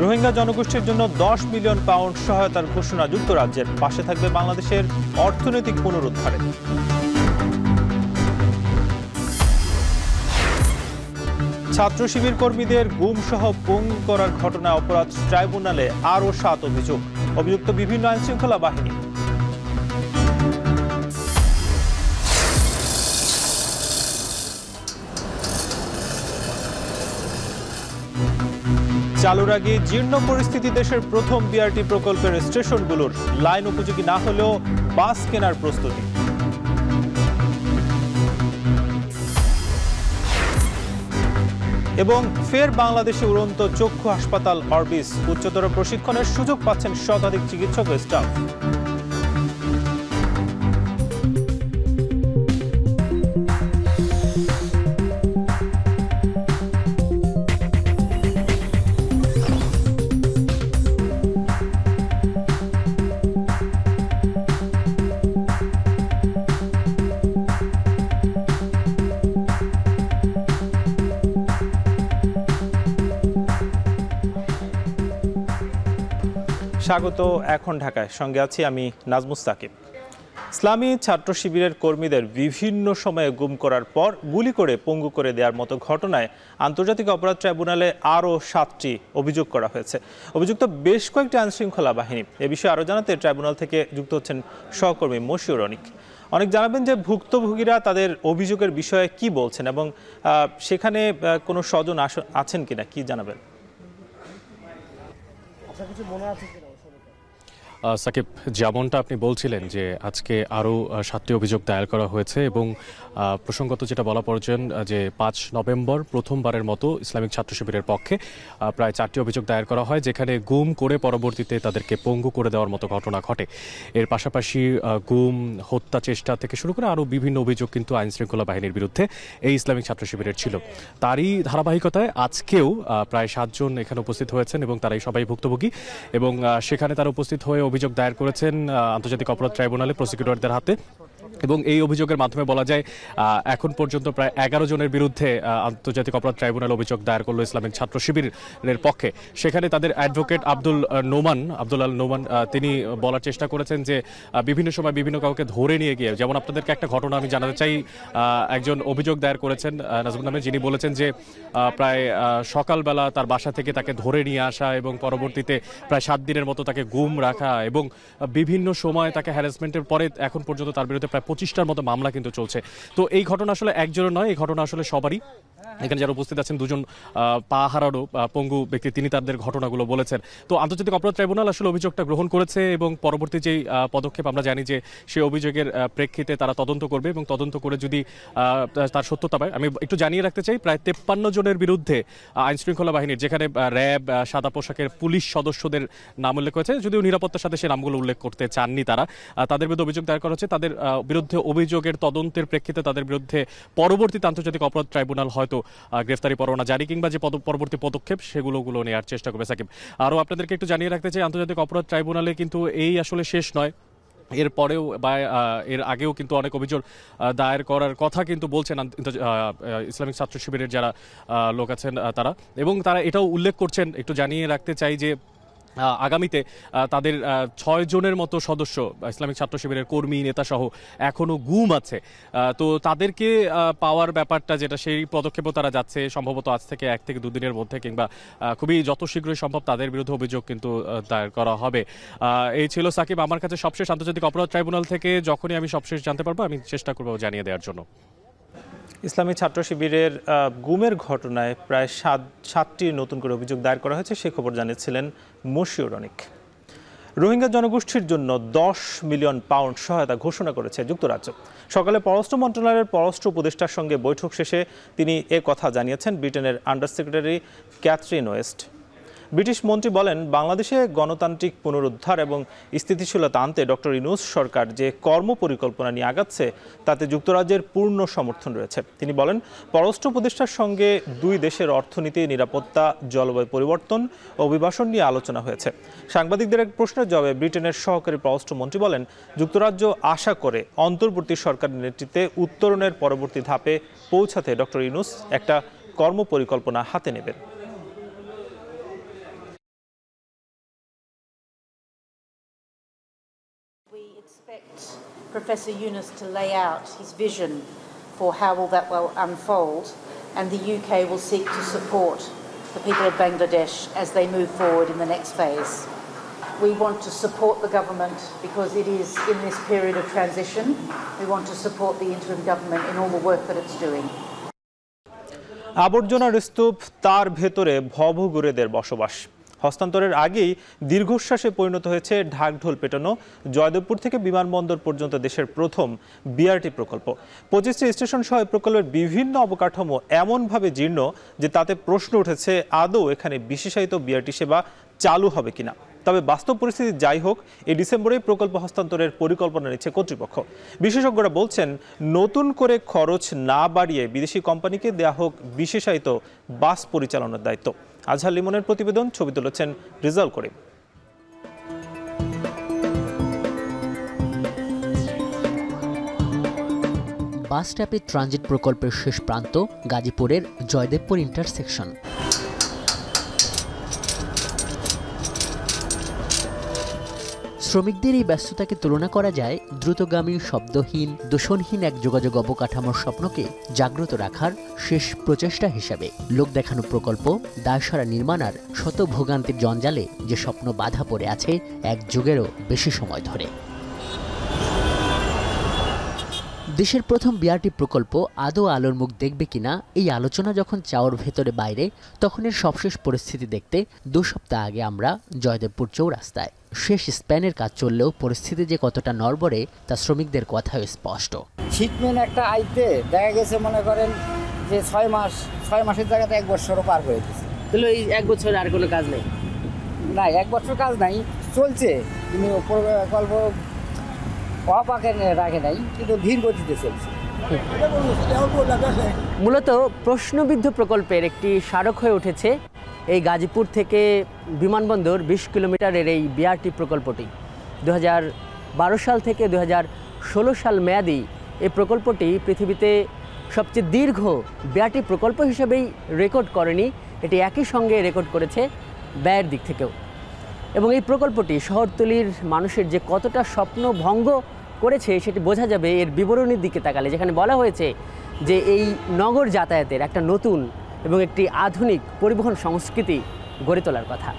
রোহিঙ্গা জনগোষ্ঠীর জন্য 10 million pound সহায়তার ঘোষণা যুক্তরাজ্যের। পাশে থাকবে বাংলাদেশের অর্থনৈতিক পুনরুদ্ধারে। ছাত্র শিবির কর্মীদের গুম সহ পঙ্গু করার ঘটনায় অপরাধ ট্রাইব্যুনালে আরও 7 অভিযোগ। অভিযুক্ত বিভিন্ন আইনশৃঙ্খলা বাহিনী। চালুর আগে জীর্ণ পরিস্থিতি দেশের প্রথম বিআরটি প্রকল্পের স্টেশনগুলোর। লাইন উপযোগী না হলেও বাস কেনার প্রস্তুতি। এবং ফের বাংলাদেশে উড়ন্ত চক্ষু হাসপাতাল অরবিস। উচ্চতর প্রশিক্ষণের সুযোগ পাচ্ছেন শতাধিক চিকিৎসক ও স্টাফ। স্বাগত। এখন ঢাকায়, সঙ্গে আছি আমি নাজমুস সাকিব। ইসলামী ছাত্র শিবিরের কর্মীদের বিভিন্ন সময়ে গুম করার পর গুলি করে পঙ্গু করে দেওয়ার মতো ঘটনায় আন্তর্জাতিক অপরাধ ট্রাইব্যুনালে আরও 7টি অভিযোগ করা হয়েছে। অভিযুক্ত বেশ কয়েকটি আইনশৃঙ্খলা বাহিনী। এ বিষয়ে আরও জানাতে ট্রাইব্যুনাল থেকে যুক্ত হচ্ছেন সহকর্মী মশিউর অনিক। অনেক জানাবেন যে ভুক্তভোগীরা তাদের অভিযোগের বিষয়ে কি বলছেন এবং সেখানে কোনো স্বজন আছেন কিনা, কি জানাবেন? সাকিব, যেমনটা আপনি বলছিলেন যে আজকে আরও 7টি অভিযোগ দায়ের করা হয়েছে এবং প্রসঙ্গত যেটা বলা প্রয়োজন যে 5 নভেম্বর প্রথমবারের মতো ইসলামিক ছাত্র শিবিরের পক্ষে প্রায় 4টি অভিযোগ দায়ের করা হয়, যেখানে গুম করে পরবর্তীতে তাদেরকে পঙ্গু করে দেওয়ার মতো ঘটনা ঘটে। এর পাশাপাশি গুম, হত্যা চেষ্টা থেকে শুরু করে আরও বিভিন্ন অভিযোগ কিন্তু আইনশৃঙ্খলা বাহিনীর বিরুদ্ধে এই ইসলামিক ছাত্র শিবিরের ছিল। তারই ধারাবাহিকতায় আজকেও প্রায় 7 জন এখানে উপস্থিত হয়েছেন এবং তারাই সবাই ভুক্তভোগী এবং সেখানে তারা উপস্থিত হয়ে অভিযোগ দায়ের করেছেন আন্তর্জাতিক অপরাধ ট্রাইব্যুনালে প্রসিকিউটরদের হাতে। এবং এই অভিযোগের মাধ্যমে বলা যায় এখন পর্যন্ত প্রায় 11 জনের বিরুদ্ধে আন্তর্জাতিক অপরাধ ট্রাইব্যুনাল অভিযোগ দায়ের করলো ইসলামিক ছাত্র শিবিরের পক্ষে। সেখানে তাদের অ্যাডভোকেট আব্দুল আল নোমান তিনি বলার চেষ্টা করেছেন যে বিভিন্ন সময় বিভিন্ন কাউকে ধরে নিয়ে গিয়ে, যেমন আপনাদেরকে একটা ঘটনা আমি জানাতে চাই। একজন অভিযোগ দায়ের করেছেন নাজমুল নামে, যিনি বলেছেন যে প্রায় সকালবেলা তার বাসা থেকে তাকে ধরে নিয়ে আসা এবং পরবর্তীতে প্রায় 7 দিনের মতো তাকে গুম রাখা এবং বিভিন্ন সময় তাকে হ্যারাসমেন্টের পরে এখন পর্যন্ত তার বিরুদ্ধে প্রায় 25টার মতো মামলা কিন্তু চলছে। তো এই ঘটনা আসলে একজনের নয়, এই ঘটনা আসলে সবারই। এখানে যারা উপস্থিত আছেন 2জন পা হারানো পঙ্গু ব্যক্তি, তিনি তাদের ঘটনাগুলো বলেছেন। তো আন্তর্জাতিক অপরাধ ট্রাইব্যুনাল আসলে অভিযোগটা গ্রহণ করেছে এবং পরবর্তী যেই পদক্ষেপ আমরা জানি যে সেই অভিযোগের প্রেক্ষিতে তারা তদন্ত করবে এবং তদন্ত করে যদি তার সত্যতা পায়। আমি একটু জানিয়ে রাখতে চাই, প্রায় 53 জনের বিরুদ্ধে আইনশৃঙ্খলা বাহিনীর, যেখানে র্যাব, সাদা পোশাকের পুলিশ সদস্যদের নাম উল্লেখ করেছে, যদিও নিরাপত্তার সাথে সেই নামগুলো উল্লেখ করতে চাননি তারা। তাদের বিরুদ্ধে অভিযোগ দায়ের করা হচ্ছে। তাদের বিরুদ্ধে অভিযোগের তদন্তের প্রেক্ষিতে তাদের বিরুদ্ধে পরবর্তীতে আন্তর্জাতিক অপরাধ ট্রাইব্যুনাল হয়তো গ্রেফতারি পরোয়ানা জারি কিংবা যে পরবর্তী পদক্ষেপ সেগুলো নেওয়ার চেষ্টা করবে। সাকিব, আরও আপনাদেরকে একটু জানিয়ে রাখতে চাই, আন্তর্জাতিক অপরাধ ট্রাইব্যুনালে কিন্তু এই আসলে শেষ নয়। এর পরেও বা এর আগেও কিন্তু অনেক অভিযোগ দায়ের করার কথা কিন্তু বলছেন ইসলামিক ছাত্র শিবিরের যারা লোক আছেন তারা, এবং তারা এটাও উল্লেখ করছেন, একটু জানিয়ে রাখতে চাই যে আগামীতে তাদের 6 জনের মতো সদস্য ইসলামিক ছাত্র শিবিরের কর্মী, নেতা সহ এখনো গুম আছে। তো তাদেরকে পাওয়ার ব্যাপারটা যেটা, সেই পদক্ষেপও তারা যাচ্ছে সম্ভবত আজ থেকে 1 থেকে 2 দিনের মধ্যে কিংবা খুবই যত শীঘ্রই সম্ভব তাদের বিরুদ্ধে অভিযোগ কিন্তু দায়ের করা হবে। এই ছিল সাকিব আমার কাছে সবশেষ আন্তর্জাতিক অপরাধ ট্রাইব্যুনাল থেকে। যখনই আমি সবশেষ জানতে পারবো আমি চেষ্টা করবো জানিয়ে দেওয়ার জন্য। ইসলামী ছাত্র শিবিরের গুমের ঘটনায় প্রায় 7টি নতুন করে অভিযোগ দায়ের করা হয়েছে, সে খবর জানিয়েছিলেন মশিউর অনিক। রোহিঙ্গা জনগোষ্ঠীর জন্য 10 মিলিয়ন পাউন্ড সহায়তা ঘোষণা করেছে যুক্তরাজ্য। সকালে পররাষ্ট্র মন্ত্রণালয়ের পররাষ্ট্র উপদেষ্টার সঙ্গে বৈঠক শেষে তিনি এ কথা জানিয়েছেন ব্রিটেনের under secretary Catherine West. British মন্ত্রী বলেন, বাংলাদেশে গণতান্ত্রিক পুনরুদ্ধার এবং স্থিতিশীলতা আনতে ডক্টর ইউনূস সরকার যে কর্মপরিকল্পনা নিয়ে আগাচ্ছে তাতে যুক্তরাজ্যের পূর্ণ সমর্থন রয়েছে। তিনি বলেন, পররাষ্ট্র উপদেষ্টার সঙ্গে 2 দেশের অর্থনীতি, নিরাপত্তা, জলবায়ু পরিবর্তন ও অভিবাসন নিয়ে আলোচনা হয়েছে। সাংবাদিকদের এক প্রশ্নের জবাবে ব্রিটেনের সহকারী পররাষ্ট্রমন্ত্রী বলেন, যুক্তরাজ্য আশা করে অন্তর্বর্তী সরকারের নেতৃত্বে উত্তরণের পরবর্তী ধাপে পৌঁছাতে ডক্টর ইউনূস একটা কর্মপরিকল্পনা হাতে নেবেন। Professor Yunus to lay out his vision for how will that will unfold, and the UK will seek to support the people of Bangladesh as they move forward in the next phase. We want to support the government because it is in this period of transition. We want to support the interim government in all the work that it's doing. আবর্জনার স্তূপ তার ভেতরে ভবঘুরেদের বসবাস। হস্তান্তরের আগেই দীর্ঘশ্বাসে পরিণত হয়েছে ঢাকঢোল পেটানো জয়দেবপুর থেকে বিমানবন্দর পর্যন্ত দেশের প্রথম বিআরটি প্রকল্প। 25টি স্টেশন সহ প্রকল্পের বিভিন্ন অবকাঠামো এমনভাবে জীর্ণ যে তাতে প্রশ্ন উঠেছে আদৌ এখানে বিশেষায়িত বিআরটি সেবা চালু হবে কিনা। তবে বাস্তব পরিস্থিতি যাই হোক, এই ডিসেম্বরেই প্রকল্প হস্তান্তরের পরিকল্পনা নিচ্ছে কর্তৃপক্ষ। বিশেষজ্ঞরা বলছেন, নতুন করে খরচ না বাড়িয়ে বিদেশি কোম্পানিকে দেয়া হোক বিশেষায়িত বাস পরিচালনার দায়িত্ব। আজহার লিমনের প্রতিবেদন, ছবি তুলেছেন রিজাল করিম। বাস র্যাপিড ট্রানজিট প্রকল্পের শেষ প্রান্ত গাজীপুরের জয়দেবপুর ইন্টারসেকশন। শ্রমিকদের এই ব্যস্ততাকে তুলনা করা যায় দ্রুতগামী, শব্দহীন, দূষণহীন এক যোগাযোগ অবকাঠামোর স্বপ্নকে জাগ্রত রাখার শেষ প্রচেষ্টা হিসাবে। লোক দেখানো প্রকল্প, দায়সারা নির্মাণ আর শত ভোগান্তির জঞ্জালে যে স্বপ্ন বাধা পড়ে আছে এক যুগেরও বেশি সময় ধরে। দেশের প্রথম বিআরটি প্রকল্প আদৌ আলোর মুখ দেখবে কিনা এই আলোচনা যখন চাওয়ার ভেতরে বাইরে, তখন এর সবশেষ পরিস্থিতি দেখতে 2 সপ্তাহ আগে আমরা জয়দেবপুর চৌরাস্তায়। শেষ স্প্যানের কাজ চললেও পরিস্থিতি যে কতটা নড়বড়ে তা শ্রমিকদের কথায় স্পষ্ট। শিটমেন একটা আইতে দেখা গেছে, মনে করেন যে 6 মাসের জায়গাতে 1 বছরও পার হয়ে গেছে। তাহলে এই 1 বছর আর কোনো কাজ নেই? না, 1 বছর কাজ নাই, চলছে, কিন্তু প্রকল্প অপাকে রাখে নাই, কিন্তু ধীর গতিতে চলছে। মূলত প্রশ্নবিদ্ধ প্রকল্পের একটি স্মারক হয়ে উঠেছে এই গাজীপুর থেকে বিমানবন্দর 20 কিলোমিটারের এই বিআরটি প্রকল্পটি। 2012 সাল থেকে 2016 সাল মেয়াদি এই প্রকল্পটি পৃথিবীতে সবচেয়ে দীর্ঘ বিআরটি প্রকল্প হিসেবেই রেকর্ড করেনি, এটি একই সঙ্গে রেকর্ড করেছে ব্যয়ের দিক থেকেও। এবং এই প্রকল্পটি শহরতলির মানুষের যে কতটা স্বপ্ন ভঙ্গ করেছে সেটি বোঝা যাবে এর বিবরণীর দিকে তাকালে, যেখানে বলা হয়েছে যে এই নগর যাতায়াতের একটা নতুন এবং একটি আধুনিক পরিবহন সংস্কৃতি গড়ে তোলার কথা।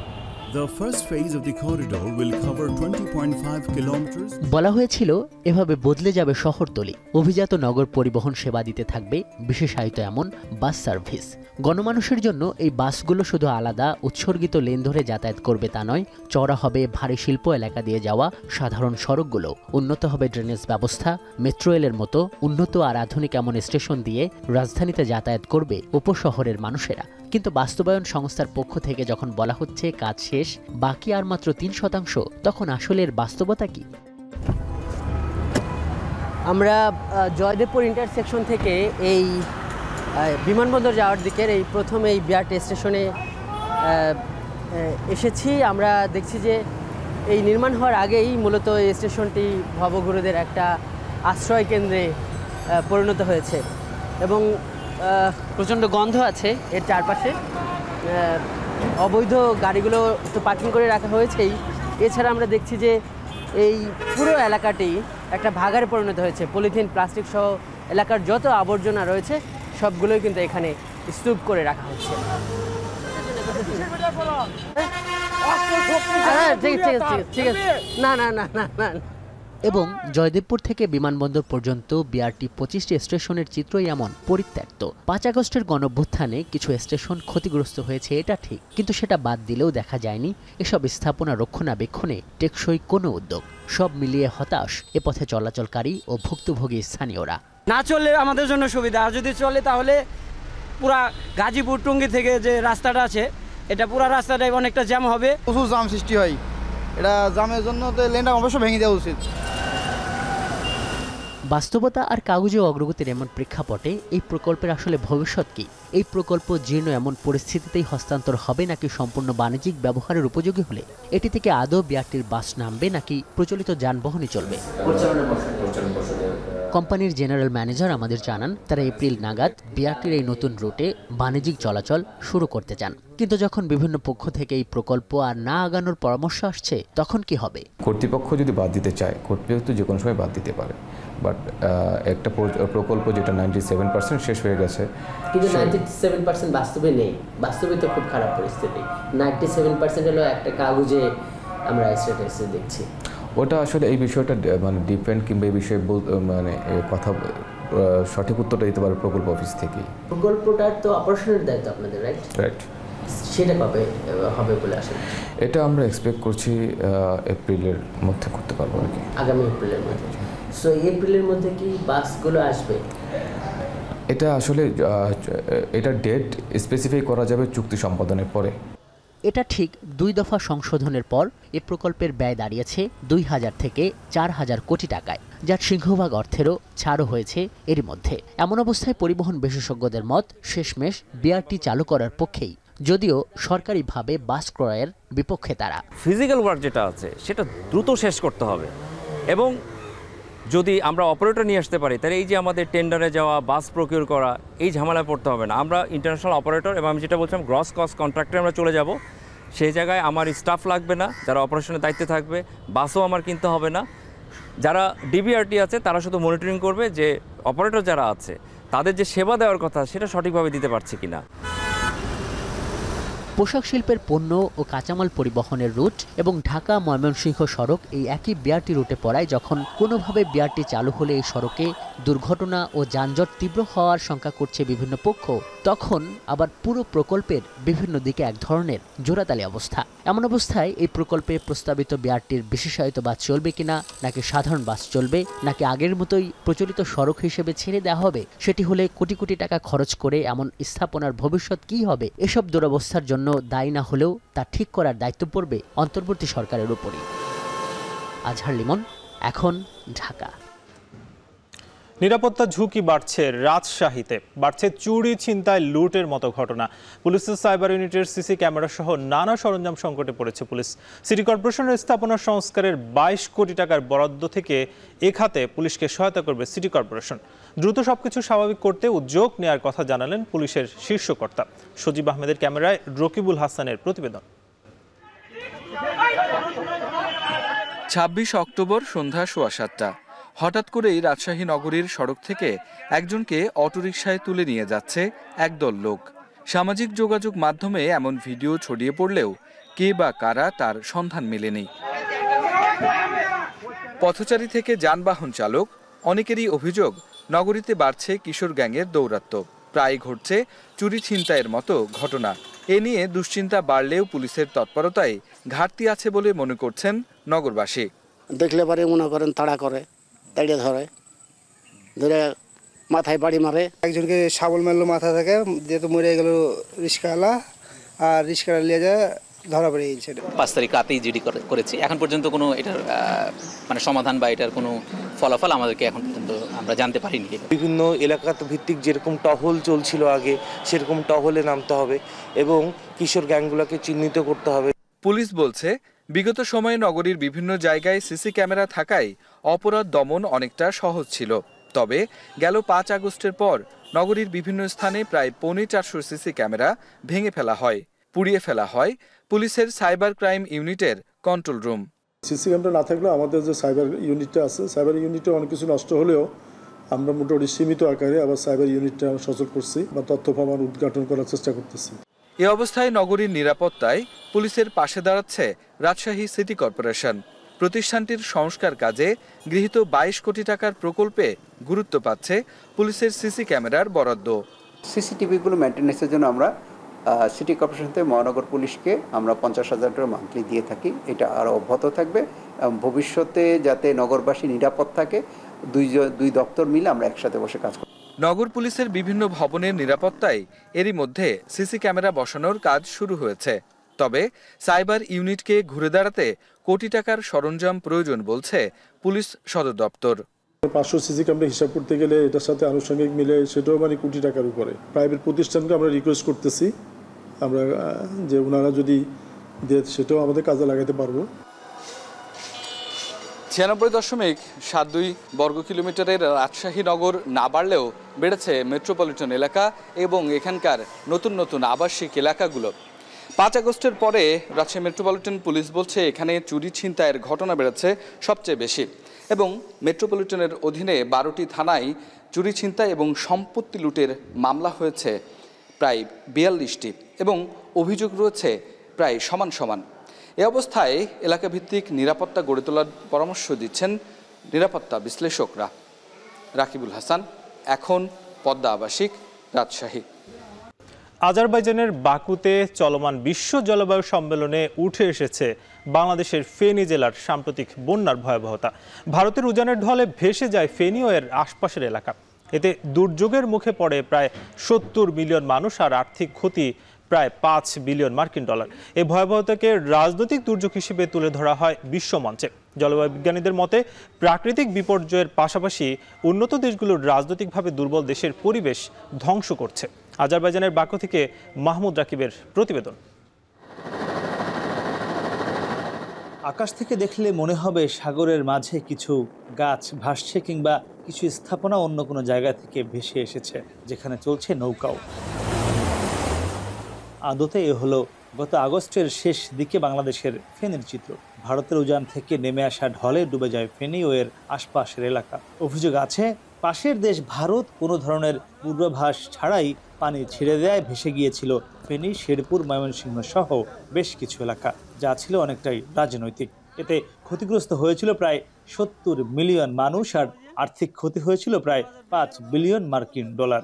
The first phase of the corridor will cover 20.5 kilometers. বলা হয়েছিল এভাবে বদলে যাবে শহরতলি। অভিজাত নগর পরিবহন সেবা দিতে থাকবে বিশেষায়িত এমন বাস সার্ভিস। গণমানুষের জন্য এই বাসগুলো শুধু আলাদা উৎসর্গিত লেন ধরে যাতায়াত করবে তা নয়, চওড়া হবে ভারী শিল্প এলাকা দিয়ে যাওয়া সাধারণ সড়কগুলো, উন্নত হবে ড্রেনেজ ব্যবস্থা, মেট্রো রেলের মতো উন্নত আর আধুনিক এমন স্টেশন দিয়ে রাজধানীতে যাতায়াত করবে উপশহরের মানুষেরা। কিন্তু বাস্তবায়ন সংস্থার পক্ষ থেকে যখন বলা হচ্ছে কাজ শেষ, বাকি আর মাত্র 3%, তখন আসলে এর বাস্তবতা কি? আমরা জয়দেবপুর ইন্টারসেকশন থেকে এই বিমানবন্দর যাওয়ার দিকের এই প্রথম এই বিআরটি স্টেশনে এসেছি। আমরা দেখছি যে এই নির্মাণ হওয়ার আগেই মূলত এই স্টেশনটি ভবঘুরেদের একটা আশ্রয় কেন্দ্রে পরিণত হয়েছে এবং প্রচণ্ড গন্ধ আছে এর চারপাশে। অবৈধ গাড়িগুলো তো পার্কিং করে রাখা হয়েছেই, এছাড়া আমরা দেখছি যে এই পুরো এলাকাটি একটা ভাগাড়ে পরিণত হয়েছে। পলিথিন, প্লাস্টিক সহ এলাকার যত আবর্জনা রয়েছে সবগুলোই কিন্তু এখানে স্তূপ করে রাখা হচ্ছে। ঠিক আছে, না না না না না। এবং জয়দেবপুর থেকে বিমানবন্দর পর্যন্ত বিআরটি 25টি স্টেশনের চিত্রই এমন পরিত্যক্ত। 5 আগস্টের গণঅভ্যুত্থানে কিছু স্টেশন ক্ষতিগ্রস্ত হয়েছে, এটা ঠিক, কিন্তু সেটা বাদ দিলেও দেখা যায়নি এসব স্থাপনা রক্ষণাবেক্ষণে টেকসই কোনো উদ্যোগ। সব মিলিয়ে হতাশ এ পথে চলাচলকারী ও ভুক্তভোগী স্থানীয়রা। না চললে আমাদের জন্য সুবিধা, আর যদি চলে তাহলে পুরা গাজীপুর টুঙ্গি থেকে যে রাস্তাটা আছে এটা পুরা রাস্তাটাই অনেকটা জ্যাম হবে, প্রচুর জ্যাম সৃষ্টি হয়। এটা জ্যামের জন্য তো লেনটা অবশ্যই ভেঙে দেওয়া উচিত। বাস্তবতা আর কাগজে অগ্রগতির এমন প্রেক্ষাপটে এই প্রকল্পের আসলে ভবিষ্যৎ কি? এই প্রকল্প জীর্ণ এমন পরিস্থিতিতেই হস্তান্তর হবে নাকি সম্পূর্ণ বাণিজ্যিক ব্যবহারের উপযোগী হলে? এটি থেকে আদৌ বিআরটির বাস নামবে নাকি প্রচলিত যানবাহনই চলবে? কোম্পানির জেনারেল ম্যানেজার আমাদের জানান, তারা এপ্রিল নাগাদ বিআরটির এই নতুন রুটে বাণিজ্যিক চলাচল শুরু করতে চান। কিন্তু যখন বিভিন্ন পক্ষ থেকে এই প্রকল্প আর না আগানোর পরামর্শ আসছে, তখন কি হবে? কর্তৃপক্ষ যদি বাদ দিতে চায়, কর্তৃপক্ষ তো যে কোনো সময় বাদ দিতে পারে, বাট একটা প্রকল্প যেটা 97% শেষ হয়ে গেছে, কিন্তু 97% বাস্তবে নেই। বাস্তবে তো খুব খারাপ পরিস্থিতি। 97% হলো একটা কাগজে আমরা স্ট্যাটাসে দেখছি। ওটা আসলে এই বিষয়টা মানে ডিপেন্ড, কিংবা এই বিষয়ে মানে কথা সঠিক উত্তরটা দিতে পারে প্রকল্প অফিস থেকেই। প্রকল্পটার তো অপারেশনের দায়িত্ব আপনাদের, রাইট? রাইট। সেটা কবে হবে বলে আসেন? এটা আমরা এক্সপেক্ট করছি এপ্রিলের মধ্যে করতে পারবো আর কি, আগামী এপ্রিলের মধ্যে। সো এপ্রিলের মধ্যে কি বাসগুলো আসবে? এটা আসলে এটা ডেট স্পেসিফাই করা যাবে চুক্তি সম্পাদনের পরে। এটা ঠিক 2 দফা সংশোধনের পর এ প্রকল্পের ব্যয় দাঁড়িয়েছে 2000 থেকে 4000 কোটি টাকায়, যার সিংহভাগ অর্থেরও ছাড়ও হয়েছে এরই মধ্যে। এমন অবস্থায় পরিবহন বিশেষজ্ঞদের মত, শেষমেশ বিআরটি চালু করার পক্ষেই, যদিও সরকারিভাবে বাস ক্রয়ের বিপক্ষে তারা। ফিজিক্যাল ওয়ার্ক যেটা আছে সেটা দ্রুত শেষ করতে হবে, এবং যদি আমরা অপারেটর নিয়ে আসতে পারি, তাহলে এই যে আমাদের টেন্ডারে যাওয়া, বাস প্রকিউর করা, এই ঝামেলায় পড়তে হবে না। আমরা ইন্টারন্যাশনাল অপারেটর, এবং আমি যেটা বলছিলাম গ্রস কস্ট কন্ট্রাক্টে আমরা চলে যাব। সেই জায়গায় আমার স্টাফ লাগবে না, যারা অপারেশনের দায়িত্বে থাকবে। বাসও আমার কিনতে হবে না। যারা ডিবিআরটি আছে তারা শুধু মনিটরিং করবে যে অপারেটর যারা আছে তাদের যে সেবা দেওয়ার কথা সেটা সঠিকভাবে দিতে পারছে কিনা। পোশাক শিল্পের পণ্য ও কাঁচামাল পরিবহনের রুট এবং ঢাকা ময়মনসিংহ সড়ক এই একই বিআরটি রুটে পড়ায়, যখন কোনোভাবে বিআরটি চালু হলে এই সড়কে দুর্ঘটনা ও যানজট তীব্র হওয়ার শঙ্কা করছে বিভিন্ন পক্ষ, তখন আবার পুরো প্রকল্পের বিভিন্ন দিকে এক ধরনের জোড়াতালি অবস্থা। এমন অবস্থায় এই প্রকল্পে প্রস্তাবিত বিআরটির বিশেষায়িত বাস চলবে কিনা, নাকি সাধারণ বাস চলবে, নাকি আগের মতোই প্রচলিত সড়ক হিসেবে ছেড়ে দেওয়া হবে, সেটি হলে কোটি কোটি টাকা খরচ করে এমন স্থাপনার ভবিষ্যৎ কী হবে, এসব দুরবস্থার জন্য দায়ী না হলেও তা ঠিক করার দায়িত্ব পড়বে অন্তর্বর্তী সরকারের উপরই। আজহার লিমন, এখন, ঢাকা। নিরাপত্তা ঝুঁকি বাড়ছে রাজশাহীতে, বাড়ছে চুরি, ছিনতাই, লুটের মতো ঘটনা। পুলিশের সাইবার ইউনিটের সিসি ক্যামেরা সহ নানা সরঞ্জাম সংকটে পড়েছে পুলিশ। সিটি কর্পোরেশনের স্থাপনা সংস্কারের 22 কোটি টাকার বরাদ্দ থেকে এ খাতে পুলিশকে সহায়তা করবে সিটি কর্পোরেশন। দ্রুত সবকিছু স্বাভাবিক করতে উদ্যোগ নেওয়ার কথা জানালেন পুলিশের শীর্ষকর্তা। সজীব আহমেদের ক্যামেরায় রকিবুল হাসানের প্রতিবেদন। 26 অক্টোবর সন্ধ্যা 7:15 হঠাৎ করেই রাজশাহী নগরীর সড়ক থেকে একজনকে অটোরিকশায় তুলে নিয়ে যাচ্ছে একদল লোক। সামাজিক যোগাযোগ মাধ্যমে এমন ভিডিও ছড়িয়ে পড়লেও কে বা কারা তার সন্ধান মেলেনি। পথচারী থেকে যানবাহন চালক অনেকেরই অভিযোগ, নগরীতে বাড়ছে কিশোর গ্যাংয়ের দৌরাত্ম্য, প্রায় ঘটছে চুরি ছিনতাইয়ের মতো ঘটনা। এ নিয়ে দুশ্চিন্তা বাড়লেও পুলিশের তৎপরতায় ঘাটতি আছে বলে মনে করছেন নগরবাসী। দেখলে পারে মনে করেন তাড়া করে, তাড়িয়ে ধরে মাথায় বাড়ি মারে। একজনকে শাবল মারলো মাথা থেকে, যেহেতু মরে গেল রিস্কাওয়ালা, আর রিস্কাওয়ালা নিয়ে যায় ধরা পড়ে গেছে। 5 তারিখ রাতেই জিডি করেছি। এখন পর্যন্ত কোনো এটার মানে সমাধান বা এটার কোনো ফলাফল আমাদেরকে এখন পর্যন্ত আমরা জানতে পারিনি। বিভিন্ন এলাকা ভিত্তিক যেরকম টহল চলছিল আগে, সেরকম টহলে নামতে হবে এবং কিশোর গ্যাংগুলোকে চিহ্নিত করতে হবে। পুলিশ বলছে, বিগত সময়ে নগরীর বিভিন্ন জায়গায় সিসি ক্যামেরা থাকায় অপরাধ দমন অনেকটা সহজ ছিল। তবে গেল 5 আগস্টের পর নগরীর বিভিন্ন স্থানে প্রায় 450 সিসি ক্যামেরা ভেঙে ফেলা হয়, পুড়িয়ে ফেলা হয় পুলিশের সাইবার ক্রাইম ইউনিটের কন্ট্রোল রুম। সিসি ক্যামেরা না থাকলেও আমাদের যে সাইবার ইউনিটটা আছে, সাইবার ইউনিটে অনেক কিছু নষ্ট হলেও আমরা মোটামুটি সীমিত আকারে আবার সাইবার ইউনিটটা সচল করছি বা তথ্য প্রমাণ উদ্ঘাটন করার চেষ্টা করতেছি। এ অবস্থায় নগরীর নিরাপত্তায় পুলিশের পাশে দাঁড়াচ্ছে রাজশাহী সিটি কর্পোরেশন। প্রতিষ্ঠানটির সংস্কার কাজে গৃহীত 22 কোটি টাকার প্রকল্পে গুরুত্ব পাচ্ছে পুলিশের সিসি ক্যামেরার বরাদ্দ। সিসিটিভিগুলো মেনটেন্যান্সের জন্য আমরা সিটি কর্পোরেশন থেকে মহানগর পুলিশকে আমরা 50,000 টাকা মান্থলি দিয়ে থাকি। এটা আরও অব্যাহত থাকবে। ভবিষ্যতে যাতে নগরবাসী নিরাপদ থাকে, দুই দপ্তর মিলে আমরা একসাথে বসে কাজ করি। নগর পুলিশের বিভিন্ন ভবনের নিরাপত্তায় এরই মধ্যে সিসি ক্যামেরা বসানোর কাজ শুরু হয়েছে। তবে সাইবার ইউনিটকে ঘুরে দাঁড়াতে কোটি টাকার সরঞ্জাম প্রয়োজন বলছে পুলিশ সদর দপ্তর। 500 সিসি ক্যামেরা হিসাব করতে গেলে এটার সাথে আনুষঙ্গিক মিলে সেটাও মানে কোটি টাকার উপরে। প্রাইভেট প্রতিষ্ঠানকে আমরা রিকোয়েস্ট করতেছি আমরা যে ওনারা যদি দেয় সেটাও আমাদের কাজে লাগাতে পারবো। 96.72 বর্গ কিলোমিটারের রাজশাহী নগর না বাড়লেও বেড়েছে মেট্রোপলিটন এলাকা এবং এখানকার নতুন নতুন আবাসিক এলাকাগুলো। 5 আগস্টের পরে রাজশাহী মেট্রোপলিটন পুলিশ বলছে এখানে চুরি ছিনতাইয়ের ঘটনা বেড়েছে সবচেয়ে বেশি এবং মেট্রোপলিটনের অধীনে 12টি থানায় চুরি ছিনতাই এবং সম্পত্তি লুটের মামলা হয়েছে প্রায় 42টি এবং অভিযোগ রয়েছে প্রায় সমান সমান। এ অবস্থায় এলাকাভিত্তিক নিরাপত্তা গড়ে তোলার পরামর্শ দিচ্ছেন নিরাপত্তা বিশ্লেষকরা। রাকিবুল হাসান, এখন পদ্মা আবাসিক, রাজশাহী। আজারবাইজানের বাকুতে চলমান বিশ্ব জলবায়ু সম্মেলনে উঠে এসেছে বাংলাদেশের ফেনী জেলার সাম্প্রতিক বন্যার ভয়াবহতা। ভারতের উজানের ঢলে ভেসে যায় ফেনী ও এর আশপাশের এলাকা। এতে দুর্যোগের মুখে পড়ে প্রায় 70 মিলিয়ন মানুষ আর আর্থিক ক্ষতি প্রায় 5 বিলিয়ন মার্কিন ডলার। এই ভয়াবহতাকে রাজনৈতিক দুর্যোগ হিসেবে তুলে ধরা হয় বিশ্বমঞ্চে। জলবায়ু বিজ্ঞানীদের মতে প্রাকৃতিক বিপর্যয়ের পাশাপাশি উন্নত দেশগুলোর রাজনৈতিকভাবে দুর্বল দেশের পরিবেশ ধ্বংস করছে। আজারবাইজানের বাকু থেকে মাহমুদ রাকিবের প্রতিবেদন। আকাশ থেকে দেখলে মনে হবে সাগরের মাঝে কিছু গাছ ভাসছে কিংবা কিছু স্থাপনা অন্য কোনো জায়গা থেকে ভেসে এসেছে, যেখানে চলছে নৌকাও। আদতে এ হলো গত আগস্টের শেষ দিকে বাংলাদেশের ফেনীর চিত্র। ভারতের উজান থেকে নেমে আসা ঢলে ডুবে যায় ফেনী ও এর আশপাশের এলাকা। অভিযোগ আছে পাশের দেশ ভারত কোনো ধরনের পূর্বাভাস ছাড়াই পানি ছেড়ে দেয় ভেসে গিয়েছিল ফেনী, শেরপুর, ময়মনসিংহ সহ বেশ কিছু এলাকা, যা ছিল অনেকটাই রাজনৈতিক। এতে ক্ষতিগ্রস্ত হয়েছিল প্রায় 70 মিলিয়ন মানুষ আর আর্থিক ক্ষতি হয়েছিল প্রায় 5 বিলিয়ন মার্কিন ডলার।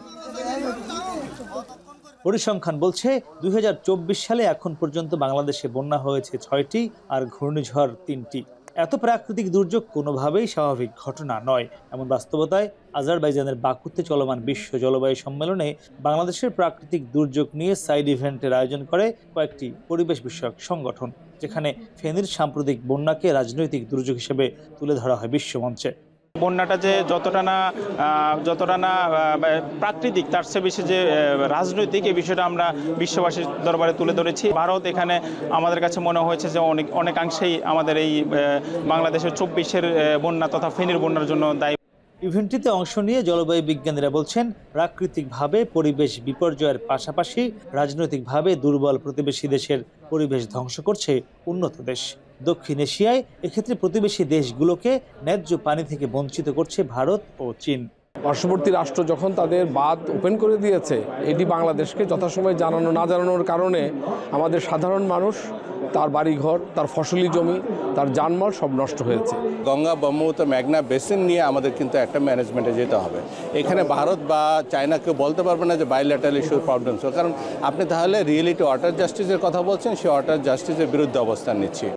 পরিসংখ্যান বলছে 2024 সালে এখন পর্যন্ত বাংলাদেশে বন্যা হয়েছে 6টি আর ঘূর্ণিঝড় 3টি। এত প্রাকৃতিক দুর্যোগ কোনোভাবেই স্বাভাবিক ঘটনা নয়। এমন বাস্তবতায় আজারবাইজানের বাকুতে চলমান বিশ্ব জলবায়ু সম্মেলনে বাংলাদেশের প্রাকৃতিক দুর্যোগ নিয়ে সাইড ইভেন্টের আয়োজন করে কয়েকটি পরিবেশ বিষয়ক সংগঠন, যেখানে ফেনীর সাম্প্রতিক বন্যাকে রাজনৈতিক দুর্যোগ হিসেবে তুলে ধরা হয় বিশ্বমঞ্চে। বন্যাটা যে যতটা না প্রাকৃতিক, তার চেয়ে বেশি যে রাজনৈতিক, এই বিষয়টা আমরা বিশ্ববাসীর দরবারে তুলে ধরেছি। ভারত এখানে আমাদের কাছে মনে হয়েছে যে অনেকাংশেই আমাদের এই বাংলাদেশের 24-এর বন্যা তথা ফেনীর বন্যার জন্য দায়ী। ইভেন্টটিতে অংশ নিয়ে জলবায়ু বিজ্ঞানীরা বলছেন প্রাকৃতিকভাবে পরিবেশ বিপর্যয়ের পাশাপাশি রাজনৈতিকভাবে দুর্বল প্রতিবেশী দেশের পরিবেশ ধ্বংস করছে উন্নত দেশ। দক্ষিণ এশিয়ায় এক্ষেত্রে প্রতিবেশী দেশগুলোকে ন্যায্য পানি থেকে বঞ্চিত করছে ভারত ও চীন। পার্শ্ববর্তী রাষ্ট্র যখন তাদের বাঁধ ওপেন করে দিয়েছে, এটি বাংলাদেশকে যথাসময়ে না জানানোর কারণে আমাদের সাধারণ মানুষ, তার বাড়িঘর, তার ফসলি জমি, তার জানমাল সব নষ্ট হয়েছে। গঙ্গা, ব্রহ্মপুত্র, মেঘনা বেসিন নিয়ে আমাদের কিন্তু একটা ম্যানেজমেন্টে যেতে হবে। এখানে ভারত বা চায়না কেউ বলতে পারবে না যে বাইল্যাটারাল ইস্যুর প্রবলেমস, কারণ আপনি তাহলে রিয়েলিটি ওয়াটার জাস্টিসের কথা বলছেন, সেই ওয়াটার জাস্টিসের বিরুদ্ধে অবস্থান নিচ্ছি।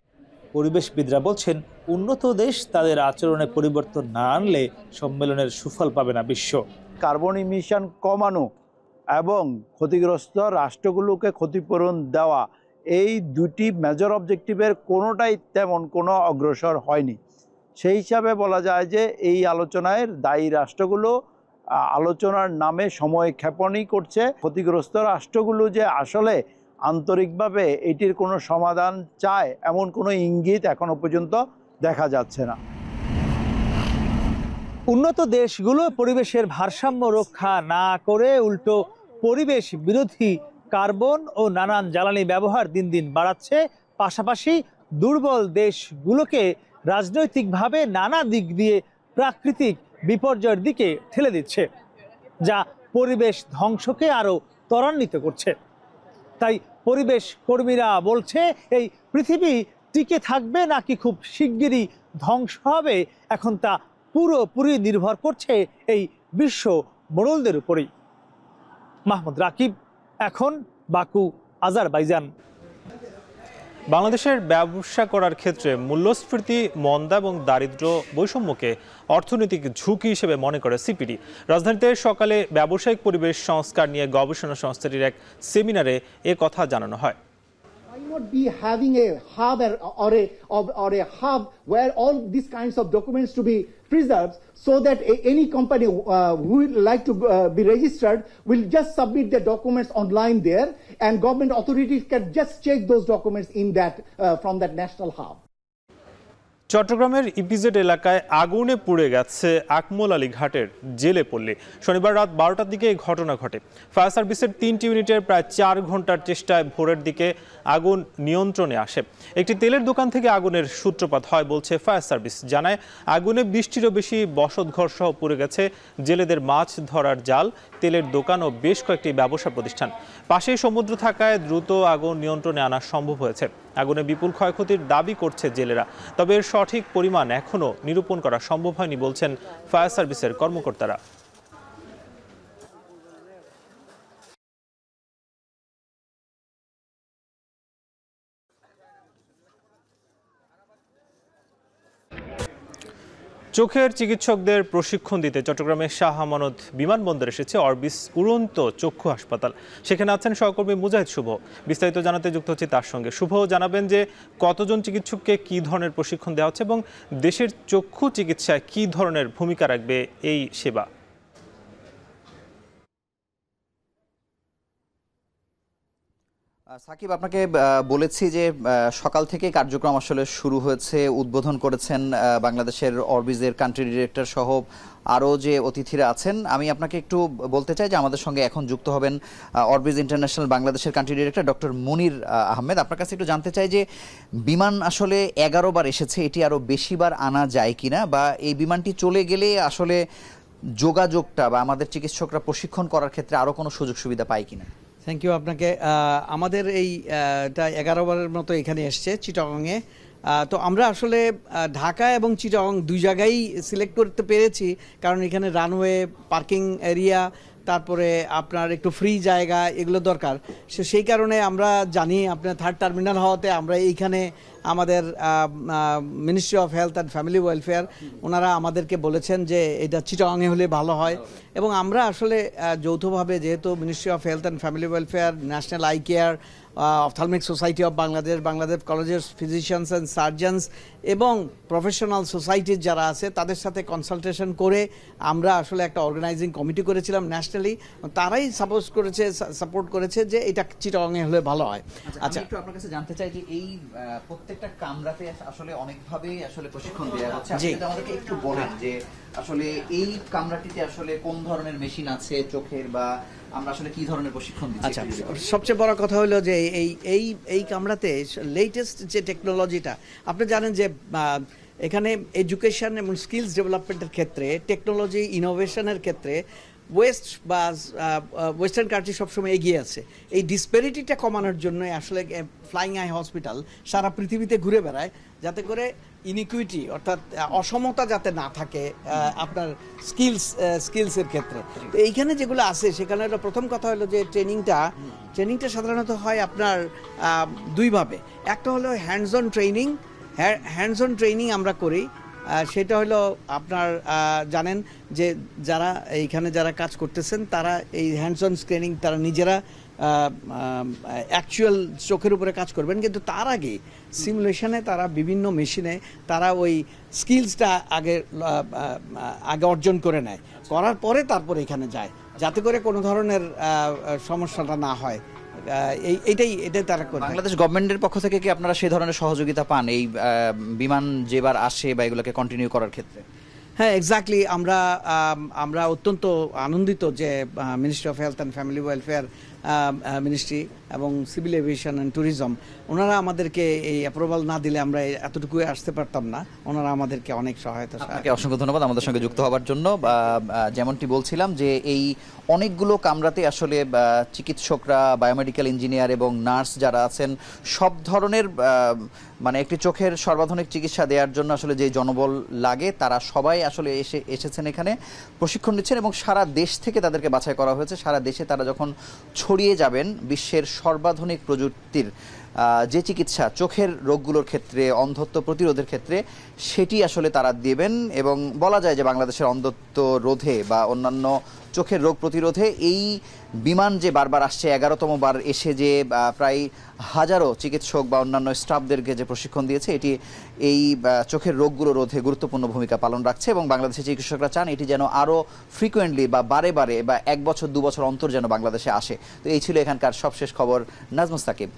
পরিবেশবিদরা বলছেন উন্নত দেশ তাদের আচরণে পরিবর্তন না আনলে সম্মেলনের সুফল পাবে না বিশ্ব। কার্বন ইমিশন কমানো এবং ক্ষতিগ্রস্ত রাষ্ট্রগুলোকে ক্ষতিপূরণ দেওয়া, এই দুটি মেজর অবজেক্টিভের কোনোটাই তেমন কোনো অগ্রসর হয়নি। সেই হিসাবে বলা যায় যে এই আলোচনায় দায়ী রাষ্ট্রগুলো আলোচনার নামে সময় ক্ষেপণই করছে। ক্ষতিগ্রস্ত রাষ্ট্রগুলো যে আসলে আন্তরিকভাবে এটির কোনো সমাধান চায় এমন কোনো ইঙ্গিত এখনো পর্যন্ত দেখা যাচ্ছে না। উন্নত দেশগুলো পরিবেশের ভারসাম্য রক্ষা না করে উল্টো পরিবেশ বিরোধী কার্বন ও নানান জ্বালানি ব্যবহার দিন দিন বাড়াচ্ছে, পাশাপাশি দুর্বল দেশগুলোকে রাজনৈতিকভাবে নানা দিক দিয়ে প্রাকৃতিক বিপর্যয়ের দিকে ঠেলে দিচ্ছে, যা পরিবেশ ধ্বংসকে আরও ত্বরান্বিত করছে। তাই পরিবেশ কর্মীরা বলছে এই পৃথিবী টিকে থাকবে নাকি খুব শিগগিরই ধ্বংস হবে, এখন তা পুরোপুরি নির্ভর করছে এই বিশ্ব মোড়লদের উপরেই। মাহমুদ রাকিব, এখন বাকু, আজারবাইজান। বাংলাদেশের ব্যবসা করার ক্ষেত্রে মূল্যস্ফীতি, মন্দা এবং দারিদ্র্য বৈষম্যকে অর্থনৈতিক ঝুঁকি হিসেবে মনে করে সিপিডি। রাজধানীতে সকালে ব্যবসায়িক পরিবেশ সংস্কার নিয়ে গবেষণা সংস্থাটির এক সেমিনারে এ কথা জানানো হয়। Why not be having a hub or a hub where all these kinds of documents to be preserved, so that any company who would like to be registered will just submit their documents online there, and government authorities can just check those documents in that from that national hub. চট্টগ্রামের EPZ এলাকায় আগুনে পুড়ে গেছে আকমল আলী ঘাটের জেলে পল্লী। শনিবার রাত 12টার দিকে এই ঘটনা ঘটে। ফায়ার সার্ভিসের 3টি ইউনিটের প্রায় 4 ঘন্টার চেষ্টায় ভোরের দিকে আগুন নিয়ন্ত্রণে আসে। একটি তেলের দোকান থেকে আগুনের সূত্রপাত হয় বলছে ফায়ার সার্ভিস। জানায় আগুনে 20টিরও বেশি বসতঘর সহ পুড়ে গেছে জেলেদের মাছ ধরার জাল, তেলের দোকান ও বেশ কয়েকটি ব্যবসা প্রতিষ্ঠান। পাশেই সমুদ্র থাকায় দ্রুত আগুন নিয়ন্ত্রণে আনা সম্ভব হয়েছে। আগুনে বিপুল ক্ষয়ক্ষতির দাবি করছে জেলেরা, তবে এর সঠিক পরিমাণ এখনও নিরূপণ করা সম্ভব হয়নি বলছেন ফায়ার সার্ভিসের কর্মকর্তারা। চোখের চিকিৎসকদের প্রশিক্ষণ দিতে চট্টগ্রামের শাহ আমানত বিমানবন্দর এসেছে অরবিস উড়ন্ত চক্ষু হাসপাতাল। সেখানে আছেন সহকর্মী মুজাহিদ শুভ। বিস্তারিত জানাতে যুক্ত হচ্ছে তার সঙ্গে। শুভ, জানাবেন যে কতজন চিকিৎসককে কী ধরনের প্রশিক্ষণ দেওয়া হচ্ছে এবং দেশের চক্ষু চিকিৎসায় কী ধরনের ভূমিকা রাখবে এই সেবা? সাকিব, আপনাকে বলেছি যে সকাল থেকে কার্যক্রম আসলে শুরু হয়েছে। উদ্বোধন করেছেন বাংলাদেশের অরবিজের কান্ট্রি ডিরেক্টর সহ আরও যে অতিথিরা আছেন। আমি আপনাকে একটু বলতে চাই যে আমাদের সঙ্গে এখন যুক্ত হবেন অরবিজ ইন্টারন্যাশনাল বাংলাদেশের কান্ট্রি ডিরেক্টর ডক্টর মুনির আহমেদ। আপনার কাছে একটু জানতে চাই যে বিমান আসলে 11 বার এসেছে, এটি আরও বেশিবার আনা যায় কিনা, বা এই বিমানটি চলে গেলে আসলে যোগাযোগটা বা আমাদের চিকিৎসকরা প্রশিক্ষণ করার ক্ষেত্রে আরও কোনো সুযোগ সুবিধা পায় কিনা? থ্যাংক ইউ আপনাকে। আমাদের এইটা 11 বারের মতো এখানে এসছে চিটাগংয়ে। তো আমরা আসলে ঢাকা এবং চিটাগং দুই জায়গায় সিলেক্ট করতে পেরেছি, কারণ এখানে রানওয়ে, পার্কিং এরিয়া, তারপরে আপনার একটু ফ্রি জায়গা, এগুলো দরকার। সেই কারণে আমরা জানি আপনার 3rd টার্মিনাল হওয়াতে আমরা এইখানে আমাদের ministry of health and family welfare ওনারা আমাদেরকে বলেছেন যে এটা চিটাগংয়ে হলে ভালো হয়। এবং আমরা আসলে যৌথভাবে, যেহেতু ministry of health and family welfare, national eye care, ophthalmic society of Bangladesh, Bangladesh কলেজের ফিজিশিয়ানস অ্যান্ড সার্জনস এবং প্রফেশনাল সোসাইটির যারা আছে তাদের সাথে কনসালটেশন করে আমরা আসলে একটা অর্গানাইজিং কমিটি করেছিলাম ন্যাশনালি। তারাই সাপোর্ট করেছে যে এটা চিটাগংয়ে হলে ভালো হয়। আচ্ছা, একটু আপনার কাছে জানতে চাই যে এই প্রত্যেকটা কামরাতে আসলে অনেকভাবে আসলে প্রশিক্ষণ দেওয়া হচ্ছে। আপনি আমাদেরকে একটু বলেন যে আসলে এই কামরাটিতে আসলে কোন ধরনের মেশিন আছে চোখের, বা আমরা আসলে কি ধরনের প্রশিক্ষণ দিচ্ছি? আচ্ছা, সবচেয়ে বড় কথা হলো যে এই কামরাতে লেটেস্ট যে টেকনোলজিটা, আপনি জানেন যে এখানে এডুকেশন এবং স্কিলস ডেভেলপমেন্টের ক্ষেত্রে, টেকনোলজি ইনোভেশনের ক্ষেত্রে ওয়েস্ট বা ওয়েস্টার্ন কান্ট্রি সবসময় এগিয়ে আছে। এই ডিসপ্যারিটিটা কমানোর জন্য আসলে ফ্লাইং আই হসপিটাল সারা পৃথিবীতে ঘুরে বেড়ায়, যাতে করে ইনইকুইটি অর্থাৎ অসমতা যাতে না থাকে আপনার স্কিলসের ক্ষেত্রে। তো এইখানে যেগুলো আছে সেখানে প্রথম কথা হলো যে ট্রেনিংটা সাধারণত হয় আপনার দুইভাবে। একটা হলো হ্যান্ডস অন ট্রেনিং আমরা করি। সেটা হলো আপনার জানেন যে যারা কাজ করতেছেন তারা এই হ্যান্ডস অন ট্রেনিং তারা নিজেরা অ্যাকচুয়াল চোখের উপরে কাজ করবেন, কিন্তু তার আগে সিমুলেশনে তারা বিভিন্ন মেশিনে তারা ওই স্কিলসটা আগে অর্জন করে নেয়, করার পরে তারপরে এখানে যায়, যাতে করে কোনো ধরনের সমস্যাটা না হয়। এটাই তারা করে। বাংলাদেশ গভর্নমেন্টের পক্ষ থেকে কি আপনারা সেই ধরনের সহযোগিতা পান এই বিমান যেবার আসে বা এগুলোকে কন্টিনিউ করার ক্ষেত্রে? হ্যাঁ, এক্স্যাক্টলি। আমরা অত্যন্ত আনন্দিত যে ministry of health and family welfare ministry এবং সিভিল এভিয়েশন অ্যান্ড ট্যুরিজম ওনারা আমাদেরকে এই অ্যাপ্রুভাল না দিলে আমরা এতটুকু আসতে পারতাম না। ওনারা আমাদেরকে অনেক সহায়তা। আপনাকে অসংখ্য ধন্যবাদ আমাদের সঙ্গে যুক্ত হওয়ার জন্য। যেমনটি বলছিলাম যে এই অনেকগুলো কামরাতে আসলে চিকিৎসকরা, বায়োমেডিক্যাল ইঞ্জিনিয়ার এবং নার্স যারা আছেন, সব ধরনের মানে একটি চোখের সর্বাধুনিক চিকিৎসা দেওয়ার জন্য আসলে যে জনবল লাগে তারা সবাই আসলে এসেছেন এখানে, প্রশিক্ষণ নিচ্ছেন এবং সারা দেশ থেকে তাদেরকে বাছাই করা হয়েছে। সারা দেশে তারা যখন ছড়িয়ে যাবেন বিশ্বের সর্বাধুনিক প্রযুক্তির যে চিকিৎসা চোখের রোগগুলোর ক্ষেত্রে, অন্ধত্ব প্রতিরোধের ক্ষেত্রে, সেটি আসলে তারা দেবেন। এবং বলা যায় যে বাংলাদেশের অন্ধত্ব রোধে বা অন্যান্য চোখের রোগ প্রতিরোধে এই বিমান যে বারবার আসছে, 11তম বার এসে যে প্রায় হাজারো চিকিৎসক বা অন্যান্য স্টাফদেরকে যে প্রশিক্ষণ দিয়েছে, এটি এই চোখের রোগগুলো রোধে গুরুত্বপূর্ণ ভূমিকা পালন রাখছে। এবং বাংলাদেশের চিকিৎসকরা চান এটি যেন আরও ফ্রিকুয়েন্টলি বা বারে বারে বা 1 বছর 2 বছর অন্তর যেন বাংলাদেশে আসে। তো এই ছিল এখানকার সবশেষ খবর। নাজমুস সাকিব।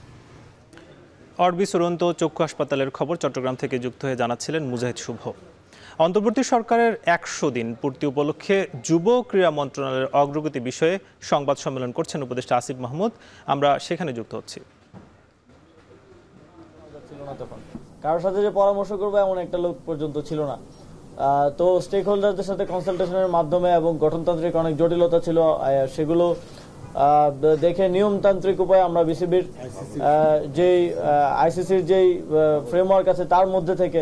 অরবিস উড়ন্ত চক্ষু হাসপাতালের খবর চট্টগ্রাম থেকে যুক্ত হয়ে জানাচ্ছিলেন মুজাহিদ শুভ। অন্তর্বর্তী সরকারের 100 দিন পূর্তি উপলক্ষে যুব ক্রীড়া মন্ত্রণালয়ের অগ্রগতি বিষয়ে সংবাদ সম্মেলন করছেন উপদেষ্টা আসিফ মাহমুদ। আমরা সেখানে যুক্ত হচ্ছি। কারোর সাথে যে পরামর্শ করবো এমন একটা লোক পর্যন্ত ছিল না। তো স্টেক হোল্ডারদের সাথে কনসালটেশনের মাধ্যমে এবং গঠনতান্ত্রিক অনেক জটিলতা ছিল, সেগুলো দেখে নিয়মতান্ত্রিক উপায়ে আমরা বিসিবির যেই আইসিসির যেই ফ্রেমওয়ার্ক আছে তার মধ্যে থেকে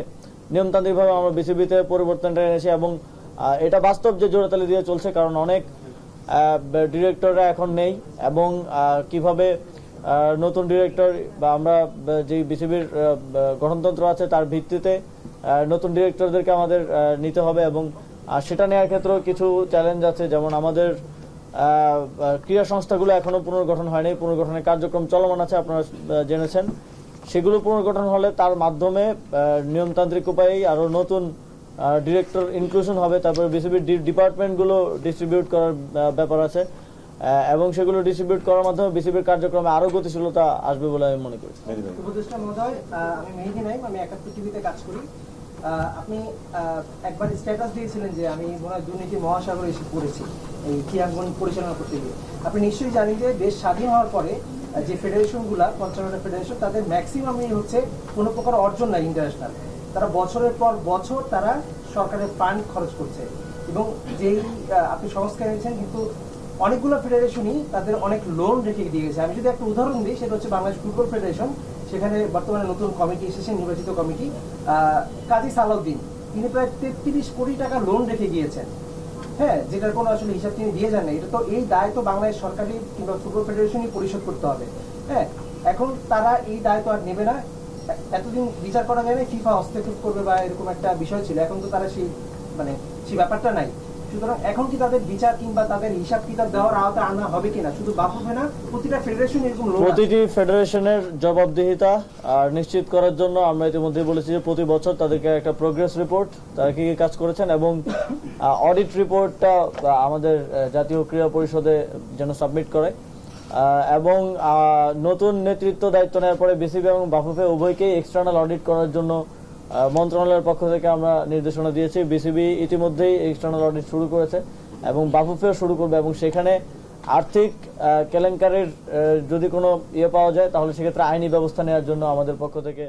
নিয়মতান্ত্রিকভাবে আমরা বিসিবিতে পরিবর্তনটা এনেছি এবং এটা বাস্তব যে জোড়াতালি দিয়ে চলছে, কারণ অনেক ডিরেক্টররা এখন নেই এবং কিভাবে নতুন ডিরেক্টর বা আমরা যে বিসিবির গঠনতন্ত্র আছে তার ভিত্তিতে নতুন ডিরেক্টরদেরকে আমাদের নিতে হবে এবং সেটা নেওয়ার ক্ষেত্রেও কিছু চ্যালেঞ্জ আছে। যেমন আমাদের ক্রীড়া সংস্থাগুলো এখনো পুনর্গঠন হয়নি, পুনর্গঠনের কার্যক্রম চলমান আছে, আপনারা জেনেছেন। সেগুলো পুনর্গঠন হলে তার মাধ্যমে নিয়মতান্ত্রিক উপায়েই আরও নতুন ডিরেক্টর ইনক্লুশন হবে। তারপরে বিসিবির ডিপার্টমেন্টগুলো ডিস্ট্রিবিউট করার ব্যাপার আছে এবং সেগুলো ডিস্ট্রিবিউট করার মাধ্যমে বিসিবির কার্যক্রমে আরও গতিশীলতা আসবে বলে আমি মনে করি। উপদেষ্টা মহোদয়, আমি মেহেদী নাইম, আমি 71 টিভিতে কাজ করি। আপনি একবার স্ট্যাটাস দিয়েছিলেন যে আমি মনে হয় দুর্নীতি মহাসাগরে এসে পড়েছি এই ক্রীড়াঙ্গন পরিচালনা করতে গিয়ে। আপনি নিশ্চয়ই জানেন যে দেশ স্বাধীন হওয়ার পরে যে ফেডারেশনগুলা 55টা ফেডারেশন, তাদের ম্যাক্সিমামই হচ্ছে কোনো প্রকার অর্জন নাই ইন্টারন্যাশনাল। তারা বছরের পর বছর তারা সরকারের ফান্ড খরচ করছে এবং যেই আপনি সংস্কার এনেছেন, কিন্তু অনেকগুলো ফেডারেশনই তাদের অনেক লোন রেখে দিয়েছে। আমি যদি একটা উদাহরণ দিই, সেটা হচ্ছে বাংলাদেশ ফুটবল ফেডারেশন। সেখানে বর্তমানে নতুন কমিটি এসেছে, নির্বাচিত কমিটি, কাজী সালাউদ্দিন, তিনি প্রায় 33 কোটি টাকা লোন রেখে গিয়েছেন। হ্যাঁ, যেটার কোনো আসলে হিসাব তিনি দিয়ে যান না। এটা তো এই দায় তো বাংলাদেশ সরকারি কিংবা ফুটবল ফেডারেশনই পরিশোধ করতে হবে। হ্যাঁ, এখন তারা এই দায় তো আর নেবে না। এতদিন বিচার করা যায় না, ফিফা হস্তক্ষেপ করবে বা এরকম একটা বিষয় ছিল। এখন তো তারা সেই ব্যাপারটা নাই। সুতরাং এখন কি তাদের বিচার কিংবা তাদের হিসাব কিতাব দেওয়ার আওতায় আনা হবে কিনা? শুধু বাফুফে না, প্রতিটা ফেডারেশন এরকম প্রতিটি ফেডারেশনের জবাবদিহিতা আর নিশ্চিত করার জন্য আমরা ইতিমধ্যে বলেছি যে প্রতি বছর তাদেরকে একটা প্রোগ্রেস রিপোর্ট, তারা কি কাজ করেছেন এবং অডিট রিপোর্টটা আমাদের জাতীয় ক্রীড়া পরিষদে যেন সাবমিট করে এবং নতুন নেতৃত্ব দায়িত্ব নেওয়ার পরে বিসিবি এবং বাফুফে উভয়কেই এক্সটার্নাল অডিট করার জন্য মন্ত্রণালয়ের পক্ষ থেকে আমরা নির্দেশনা দিয়েছি। বিসিবি ইতিমধ্যেই এক্সটার্নাল অডিট শুরু করেছে এবং বাফুফেও শুরু করবে এবং সেখানে আর্থিক কেলেঙ্কারির যদি কোনো পাওয়া যায় তাহলে সেক্ষেত্রে আইনি ব্যবস্থা নেওয়ার জন্য আমাদের পক্ষ থেকে।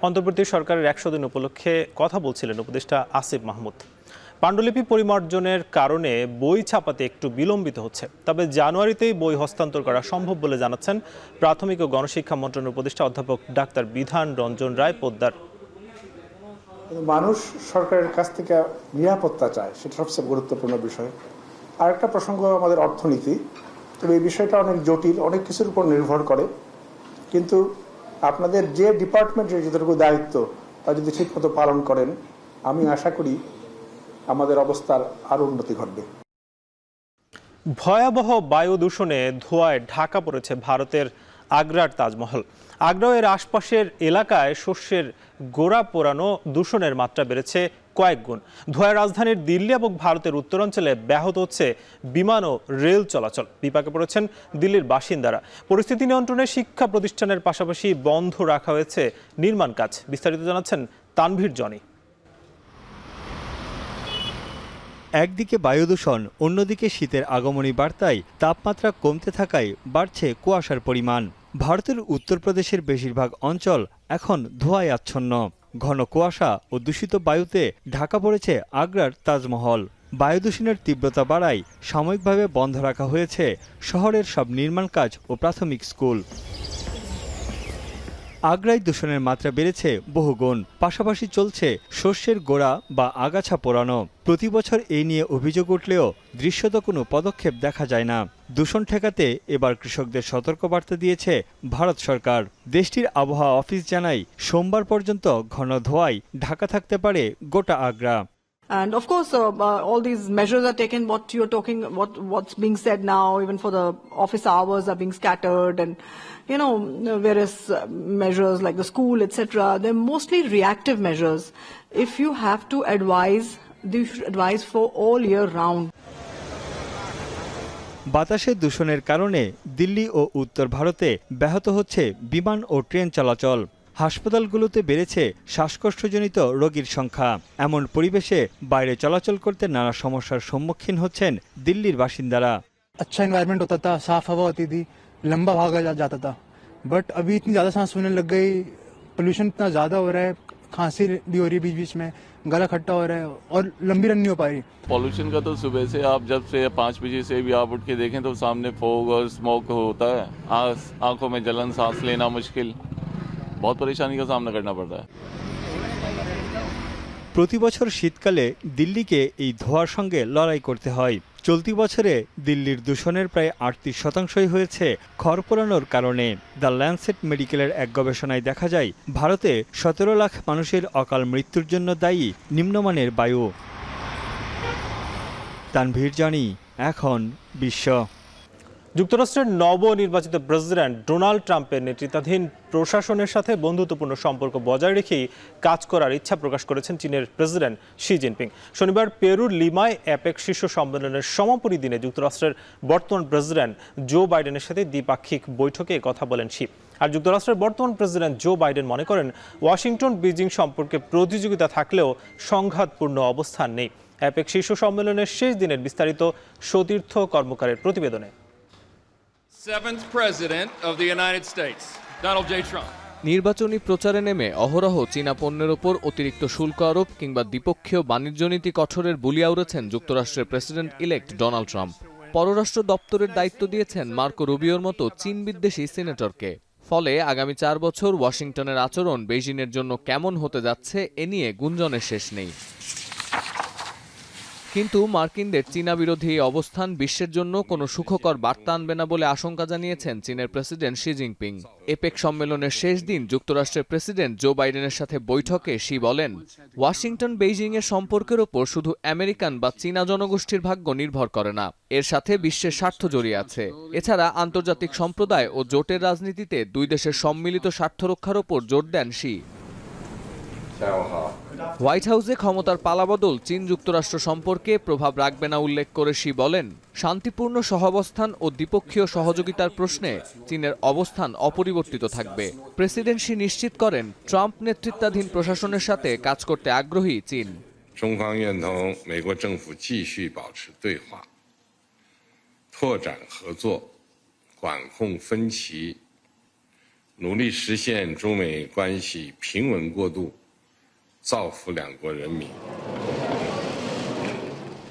অন্তর্বর্তী সরকারের 100 দিন উপলক্ষে কথা বলছিলেন উপদেষ্টা আসিফ মাহমুদ। পাণ্ডুলিপি পরিমার্জনের কারণে বই ছাপাতে একটু বিলম্বিত হচ্ছে, তবে জানুয়ারিতেই বই হস্তান্তর করা সম্ভব বলে জানাচ্ছেন প্রাথমিক ও গণশিক্ষা মন্ত্রণালয়ের উপদেষ্টা অধ্যাপক ডাক্তার বিধান রঞ্জন রায় পোদ্দার। মানুষ সরকারের কাছ থেকে নিরাপত্তা চায়, সেটা সবচেয়ে গুরুত্বপূর্ণ বিষয়। আরেকটা প্রসঙ্গ আমাদের অর্থনীতি। তবে এই বিষয়টা অনেক জটিল, অনেক কিছুর উপর নির্ভর করে। কিন্তু আপনাদের যে ডিপার্টমেন্টের যতটুকু দায়িত্ব তা যদি ঠিকমতো পালন করেন, আমি আশা করি আমাদের অবস্থার আরো উন্নতি ঘটবে। ভয়াবহ বায়ু দূষণে ধোঁয়ায় ঢাকা পড়েছে ভারতের আগ্রার তাজমহল। আগ্রা এর আশপাশের এলাকায় শস্যের গোড়া পোড়ানো দূষণের মাত্রা বেড়েছে কয়েক গুণ। ধোঁয়ায় রাজধানীর দিল্লি এবং ভারতের উত্তরাঞ্চলে ব্যাহত হচ্ছে বিমান ও রেল চলাচল। বিপাকে পড়েছেন দিল্লির বাসিন্দারা। পরিস্থিতি নিয়ন্ত্রণে শিক্ষা প্রতিষ্ঠানের পাশাপাশি বন্ধ রাখা হয়েছে নির্মাণ কাজ। বিস্তারিত জানাচ্ছেন তানভীর জনি। একদিকে বায়ু দূষণ, অন্যদিকে শীতের আগমনী বার্তায় তাপমাত্রা কমতে থাকায় বাড়ছে কুয়াশার পরিমাণ। ভারতের উত্তরপ্রদেশের বেশিরভাগ অঞ্চল এখন ধোঁয়ায় আচ্ছন্ন। ঘন কুয়াশা ও দূষিত বায়ুতে ঢাকা পড়েছে আগ্রার তাজমহল। বায়ু দূষণের তীব্রতা বাড়ায় সাময়িকভাবে বন্ধ রাখা হয়েছে শহরের সব নির্মাণ কাজ ও প্রাথমিক স্কুল। আগ্রায় দূষণের মাত্রা বেড়েছে বহুগুণ, পাশাপাশি চলছে শস্যের গোড়া বা আগাছা পোড়ানো। প্রতি বছর এই নিয়ে অভিযোগ উঠলেও দৃশ্যত কোনো পদক্ষেপ দেখা যায় না। দূষণ ঠেকাতে এবার কৃষকদের সতর্কবার্তা দিয়েছে ভারত সরকার। দেশটির আবহাওয়া অফিস জানায় সোমবার পর্যন্ত ঘন ধোঁয়ায় ঢাকা থাকতে পারে গোটা Agra. And of course, all these measures are taken. What you're talking, what's being said now, even for the office hours are being scattered, and various measures like the school, etc. They're mostly reactive measures. If you have to advise, you should advise for all year round. বাতাসের দূষণের কারণে দিল্লি ও উত্তর ভারতে ব্যাহত হচ্ছে বিমান ও train চলাচল। হাসপাতালগুলোতে বেড়েছে শ্বাসকষ্টজনিত রোগীর সংখ্যা। এমন পরিবেশে বাইরে চলাচল করতে নানা সমস্যার সম্মুখীন হচ্ছেন দিল্লির বাসিন্দারা। अच्छा एनवायरनमेंट होता था, साफ हवा होती थी, लंबा भागा जाता था, बट अभी इतनी ज़्यादा सांस फूलने लग गई, पोल्यूशन इतना ज़्यादा हो रहा है, खांसी भी हो रही है बीच बीच में, गला खट्टा हो रहा है और लंबी रन नहीं हो पा रही। पॉल्यूशन का तो सुबह से आप जब से 5 बजे से भी आप उठ के देखें तो सामने फॉग और स्मोक होता है, आंखों में जलन, सांस लेना मुश्किल, बहुत परेशानी का सामना करना पड़ता है। প্রতি বছর শীতকালে দিল্লিকে এই ধোঁয়ার সঙ্গে লড়াই করতে হয়। চলতি বছরে দিল্লির দূষণের প্রায় 38% হয়েছে খড় পোড়ানোর কারণে। দ্য ল্যান্সেট মেডিকেলের এক গবেষণায় দেখা যায় ভারতে 17 লাখ মানুষের অকাল মৃত্যুর জন্য দায়ী নিম্নমানের বায়ু। তানভীর জানি, এখন বিশ্ব। যুক্তরাষ্ট্রের নবনির্বাচিত প্রেসিডেন্ট ডোনাল্ড ট্রাম্পের নেতৃত্বাধীন প্রশাসনের সাথে বন্ধুত্বপূর্ণ সম্পর্ক বজায় রেখেই কাজ করার ইচ্ছা প্রকাশ করেছেন চীনের প্রেসিডেন্ট শি জিনপিং। শনিবার পেরুর লিমায় অ্যাপেক শীর্ষ সম্মেলনের সমাপনী দিনে যুক্তরাষ্ট্রের বর্তমান প্রেসিডেন্ট জো বাইডেনের সাথে দ্বিপাক্ষিক বৈঠকে কথা বলেন শি। আর যুক্তরাষ্ট্রের বর্তমান প্রেসিডেন্ট জো বাইডেন মনে করেন ওয়াশিংটন বেজিং সম্পর্কে প্রতিযোগিতা থাকলেও সংঘাতপূর্ণ অবস্থান নেই। অ্যাপেক শীর্ষ সম্মেলনের শেষ দিনের বিস্তারিত সতীর্থ কর্মকারের প্রতিবেদনে। Seventh President of the United States, Donald J. Trump. নির্বাচনী প্রচারে নেমে অহরহ চীনা পণ্যের ওপর অতিরিক্ত শুল্ক আরোপ কিংবা দ্বিপক্ষীয় বাণিজ্য নীতি কঠোরের বুলি আউড়েছেন যুক্তরাষ্ট্রের প্রেসিডেন্ট ইলেক্ট ডোনাল্ড ট্রাম্প। পররাষ্ট্র দপ্তরের দায়িত্ব দিয়েছেন মার্কো রুবিওর মতো চীন বিদ্বেষী সিনেটরকে। ফলে আগামী 4 বছর ওয়াশিংটনের আচরণ বেইজিংয়ের জন্য কেমন হতে যাচ্ছে এ নিয়ে গুঞ্জনের শেষ নেই। কিন্তু মার্কিনদের চীনা বিরোধী অবস্থান বিশ্বের জন্য কোনো সুখকর বার্তা আনবে না বলে আশঙ্কা জানিয়েছেন চীনের প্রেসিডেন্ট শি জিনপিং। এপেক সম্মেলনের শেষ দিন যুক্তরাষ্ট্রের প্রেসিডেন্ট জো বাইডেনের সাথে বৈঠকে শি বলেন, ওয়াশিংটন বেইজিংয়ের সম্পর্কের ওপর শুধু আমেরিকান বা চীনা জনগোষ্ঠীর ভাগ্য নির্ভর করে না, এর সাথে বিশ্বের স্বার্থ জড়িয়ে আছে। এছাড়া আন্তর্জাতিক সম্প্রদায় ও জোটের রাজনীতিতে দুই দেশের সম্মিলিত স্বার্থ রক্ষার ওপর জোর দেন শি। হোয়াইট হাউসে ক্ষমতার পালাবদল চীন যুক্তরাষ্ট্র সম্পর্কে প্রভাব রাখবে না উল্লেখ করে শি বলেন, শান্তিপূর্ণ সহাবস্থান ও দ্বিপক্ষীয় সহযোগিতার প্রশ্নে চীনের অবস্থান অপরিবর্তিত থাকবে। প্রেসিডেন্ট শি নিশ্চিত করেন, ট্রাম্প নেতৃত্বাধীন প্রশাসনের সাথে কাজ করতে আগ্রহী চীন। 中方愿同美国政府继续保持对话，拓展合作，管控分歧，努力实现中美关系平稳过渡，造福两国人民。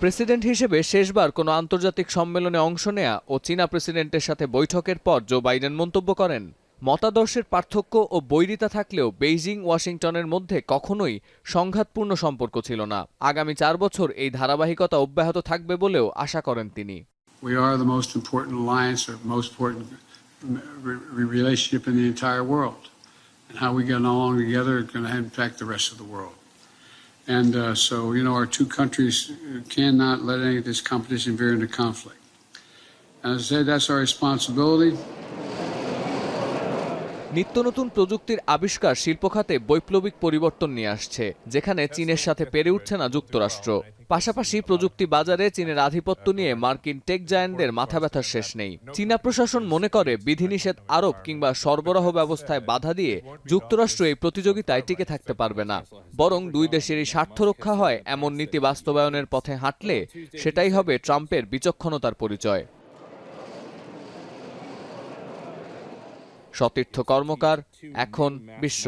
প্রেসিডেন্ট হিসেবে শেষবার কোনো আন্তর্জাতিক সম্মেলনে অংশ নেয়া ও চীনা প্রেসিডেন্টের সাথে বৈঠকের পর জো বাইডেন মন্তব্য করেন, মতাদর্শের পার্থক্য ও বৈরিতা থাকলেও বেইজিং ওয়াশিংটনের মধ্যে কখনোই সংঘাতপূর্ণ সম্পর্ক ছিল না। আগামী 4 বছর এই ধারাবাহিকতা অব্যাহত থাকবে বলেও আশা করেন তিনি। We are the most important alliance or most important relationship in the entire world. And how we get along together is going to impact the rest of the world. And so, our two countries cannot let any of this competition veer into conflict. And as I said, that's our responsibility. নিত্য নতুন প্রযুক্তির আবিষ্কার শিল্প খাতে বৈপ্লবিক পরিবর্তন নিয়ে আসছে, যেখানে চীনের সাথে পেরে উঠছে না যুক্তরাষ্ট্র। পাশাপাশি প্রযুক্তি বাজারে চীনের আধিপত্য নিয়ে মার্কিন টেক জায়ান্টদের মাথা ব্যথার শেষ নেই। চীনা প্রশাসন মনে করে বিধিনিষেধ আরোপ কিংবা সরবরাহ ব্যবস্থায় বাধা দিয়ে যুক্তরাষ্ট্র এই প্রতিযোগিতায় টিকে থাকতে পারবে না। বরং দুই দেশেরই স্বার্থ রক্ষা হয় এমন নীতি বাস্তবায়নের পথে হাঁটলে সেটাই হবে ট্রাম্পের বিচক্ষণতার পরিচয়। সতীর্থ কর্মকার, এখন বিশ্ব।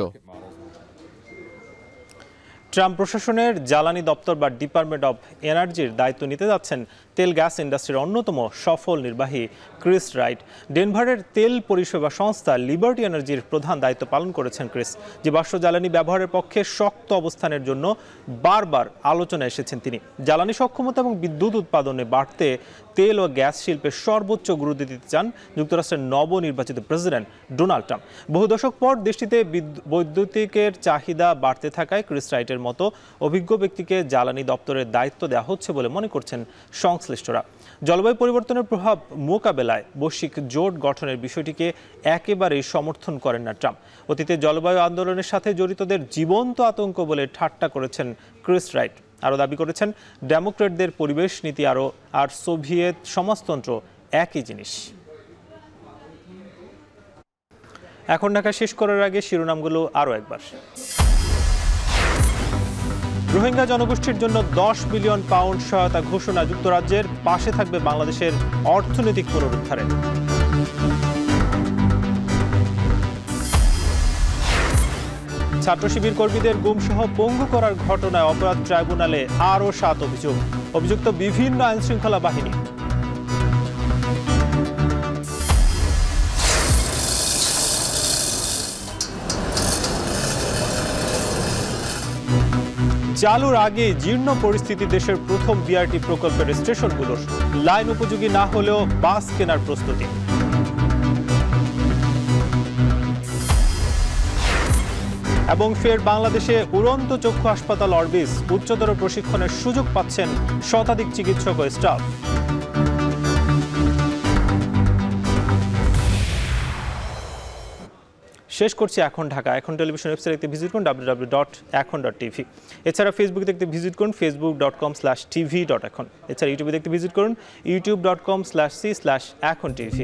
ট্রাম্প প্রশাসনের জ্বালানি দপ্তর বা ডিপার্টমেন্ট অব এনার্জির দায়িত্ব নিতে যাচ্ছেন তেল গ্যাস ইন্ডাস্ট্রির অন্যতম সফল নির্বাহী ক্রিস রাইট। ডেনভারের তেল পরিষেবা সংস্থা লিবার্টি এনার্জির প্রধান দায়িত্ব পালন করেছেন ক্রিস। জীবাশ্ম জ্বালানি ব্যবহারের পক্ষে শক্ত অবস্থানের জন্য বারবার আলোচনায় এসেছেন তিনি। জ্বালানি সক্ষমতা এবং বিদ্যুৎ উৎপাদনে বাড়তে তেল ও গ্যাস শিল্পে সর্বোচ্চ গুরুত্ব দিতে চান যুক্তরাষ্ট্রের নবনির্বাচিত প্রেসিডেন্ট ডোনাল্ড ট্রাম্প। বহু দশক পর দেশটিতে বৈদ্যুতিকের চাহিদা বাড়তে থাকায় ক্রিস রাইটের মতো অভিজ্ঞ ব্যক্তিকে জ্বালানি দপ্তরের দায়িত্ব দেওয়া হচ্ছে বলে মনে করছেন সংশ্লিষ্টরা। জলবায়ু পরিবর্তনের প্রভাব মোকাবেলায় বৈশ্বিক জোট গঠনের বিষয়টিকে একেবারেই সমর্থন করেন না ট্রাম্প। অতীতে জলবায়ু আন্দোলনের সাথে জড়িতদের জীবন্ত আতঙ্ক বলে ঠাট্টা করেছেন ক্রিস রাইট। আরও দাবি করেছেন ডেমোক্র্যাটদের পরিবেশ নীতি আর সোভিয়েত সমাজতন্ত্র একই জিনিস। এখন ঢাকা শেষ করার আগে শিরোনামগুলো আরও একবার। রোহিঙ্গা জনগোষ্ঠীর জন্য 10 বিলিয়ন পাউন্ড সহায়তা ঘোষণা যুক্তরাজ্যের, পাশে থাকবে বাংলাদেশের অর্থনৈতিক পুনরুদ্ধারে। ছাত্র শিবির কর্মীদের গুমসহ পঙ্গু করার ঘটনায় অপরাধ ট্রাইব্যুনালে আরও 7 অভিযোগ, অভিযুক্ত বিভিন্ন আইনশৃঙ্খলা বাহিনী। চালুর আগে জীর্ণ পরিস্থিতি দেশের প্রথম বিআরটি প্রকল্পের স্টেশনগুলোর, লাইন উপযোগী না হলেও বাস কেনার প্রস্তুতি। এবং ফের বাংলাদেশে উড়ন্ত চক্ষু হাসপাতাল অরবিস, উচ্চতর প্রশিক্ষণের সুযোগ পাচ্ছেন শতাধিক চিকিৎসক ও স্টাফ। শেষ করছি এখন ঢাকা। এখন টেলিভিশন ওয়েবসাইট দেখতে ভিজিট করুন www.ekhon.tv। এছাড়া ফেসবুক দেখতে ভিজিট করুন facebook.com/tv.ekhon। এছাড়া ইউটিউবে দেখতে ভিজিট করুন youtube.com/c/ekhon tv।